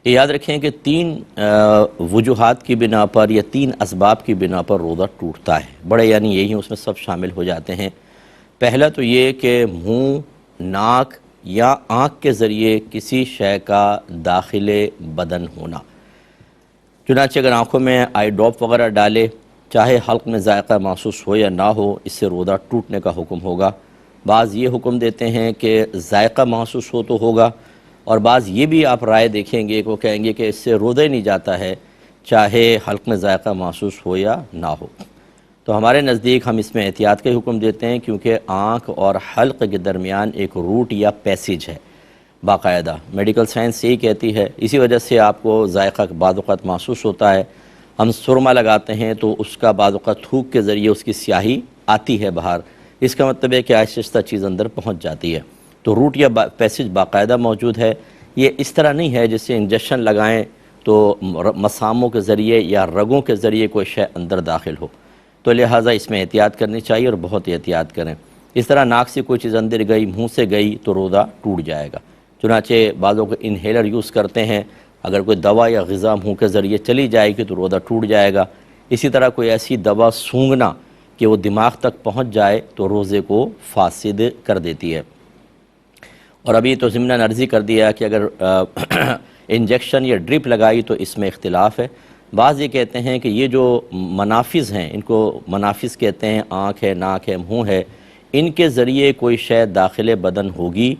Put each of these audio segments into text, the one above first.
کہ یاد رکھیں کہ تین وجوہات کی بنا پر یا تین اسباب کی بنا پر روزہ ٹوٹتا ہے، بڑے یعنی یہی اس میں سب شامل ہو جاتے ہیں۔ پہلا تو یہ کہ منہ، ناک یا آنکھ کے ذریعے کسی شے کا داخل بدن ہونا۔ چنانچہ اگر آنکھوں میں آئی ڈراپ وغیرہ ڈالے، چاہے حلق میں ذائقہ محسوس ہو یا نہ ہو، اس سے روزہ ٹوٹنے کا حکم ہوگا۔ بعض یہ حکم دیتے ہیں کہ ذائقہ محسوس ہو تو ہوگا، اور بعض یہ بھی آپ رائے دیکھیں گے کہ وہ کہیں گے کہ اس سے روزہ ہی نہیں جاتا ہے، چاہے حلق میں ذائقہ محسوس ہو یا نہ ہو۔ تو ہمارے نزدیک ہم اس میں احتیاط کا حکم دیتے ہیں، کیونکہ آنکھ اور حلق کے درمیان ایک روٹ یا پیسیج ہے باقاعدہ، میڈیکل سائنس یہی کہتی ہے۔ اسی وجہ سے آپ کو ذائقہ بعض اوقات محسوس ہوتا ہے۔ ہم سرما لگاتے ہیں تو اس کا بعض اوقات تھوک کے ذریعے اس کی سیاہی آتی ہے باہر، اس کا مطلب ہے کہ آہستہ آہستہ چیز اندر پہنچ جاتی ہے۔ تو روٹ یا پیسیج باقاعدہ موجود ہے۔ یہ اس طرح نہیں ہے جس سے انجیکشن لگائیں تو مساموں کے ذریعے یا رگوں کے ذریعے کوئی شے اندر داخل ہو، تو لہٰذا اس میں احتیاط کرنی چاہیے اور بہت احتیاط کریں۔ اس طرح ناک سے کوئی چیز اندر گئی، منہ سے گئی تو روزہ ٹوٹ جائے گا۔ چنانچہ بعضوں کو انہیلر یوز کرتے ہیں، اگر کوئی دوا یا غذا منہ کے ذریعے چلی جائے گی تو روزہ ٹوٹ جائے گا۔ اسی طرح کوئی ایسی دوا سونگھنا کہ وہ دماغ تک پہنچ جائے تو روزے کو فاسد کر دیتی ہے۔ اور ابھی تو ضمناً عرضی کر دیا کہ اگر انجیکشن یا ڈرپ لگائی تو اس میں اختلاف ہے۔ بعض یہ کہتے ہیں کہ یہ جو منافذ ہیں، ان کو منافذ کہتے ہیں، آنکھ ہے، ناک ہے، منہ ہے، ان کے ذریعے کوئی شے داخل بدن ہوگی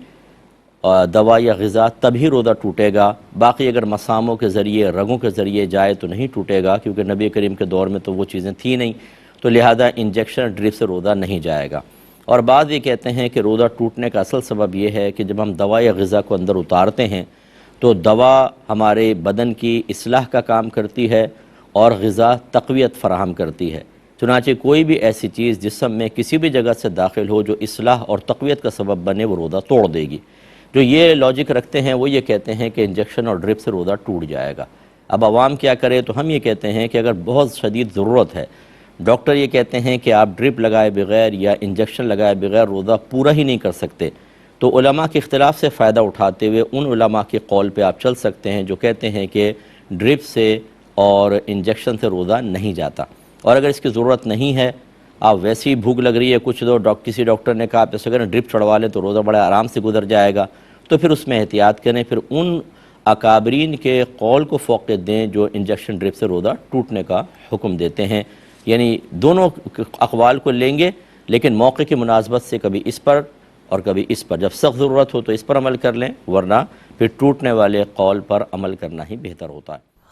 دوا یا غذا تبھی روزہ ٹوٹے گا۔ باقی اگر مساموں کے ذریعے، رگوں کے ذریعے جائے تو نہیں ٹوٹے گا، کیونکہ نبی کریم کے دور میں تو وہ چیزیں تھیں نہیں، تو لہذا انجیکشن ڈرپ سے روزہ نہیں جائے گا۔ اور بعض یہ کہتے ہیں کہ روزہ ٹوٹنے کا اصل سبب یہ ہے کہ جب ہم دوا یا غذا کو اندر اتارتے ہیں تو دوا ہمارے بدن کی اصلاح کا کام کرتی ہے اور غذا تقویت فراہم کرتی ہے۔ چنانچہ کوئی بھی ایسی چیز جسم میں کسی بھی جگہ سے داخل ہو جو اصلاح اور تقویت کا سبب بنے، وہ روزہ توڑ دے گی۔ جو یہ لاجک رکھتے ہیں وہ یہ کہتے ہیں کہ انجیکشن اور ڈرپ سے روزہ ٹوٹ جائے گا۔ اب عوام کیا کرے؟ تو ہم یہ کہتے ہیں کہ اگر بہت شدید ضرورت ہے، ڈاکٹر یہ کہتے ہیں کہ آپ ڈرپ لگائے بغیر یا انجیکشن لگائے بغیر روزہ پورا ہی نہیں کر سکتے، تو علماء کے اختلاف سے فائدہ اٹھاتے ہوئے ان علماء کے قول پہ آپ چل سکتے ہیں جو کہتے ہیں کہ ڈرپ سے اور انجیکشن سے روزہ نہیں جاتا۔ اور اگر اس کی ضرورت نہیں ہے، آپ ویسی بھوک لگ رہی ہے، کچھ کسی ڈاکٹر نے کہا آپ ایسے اگر ڈرپ چڑھوا لیں تو روزہ بڑے آرام سے گزر جائے گا، تو پھر اس میں احتیاط کریں، پھر ان اکابرین کے قول کو فوقیت دیں جو انجیکشن ڈرپ سے روزہ ٹوٹنے کا حکم دیتے ہیں۔ یعنی دونوں اقوال کو لیں گے، لیکن موقع کی مناسبت سے کبھی اس پر اور کبھی اس پر، جب سخت ضرورت ہو تو اس پر عمل کر لیں، ورنہ پھر ٹوٹنے والے قول پر عمل کرنا ہی بہتر ہوتا ہے۔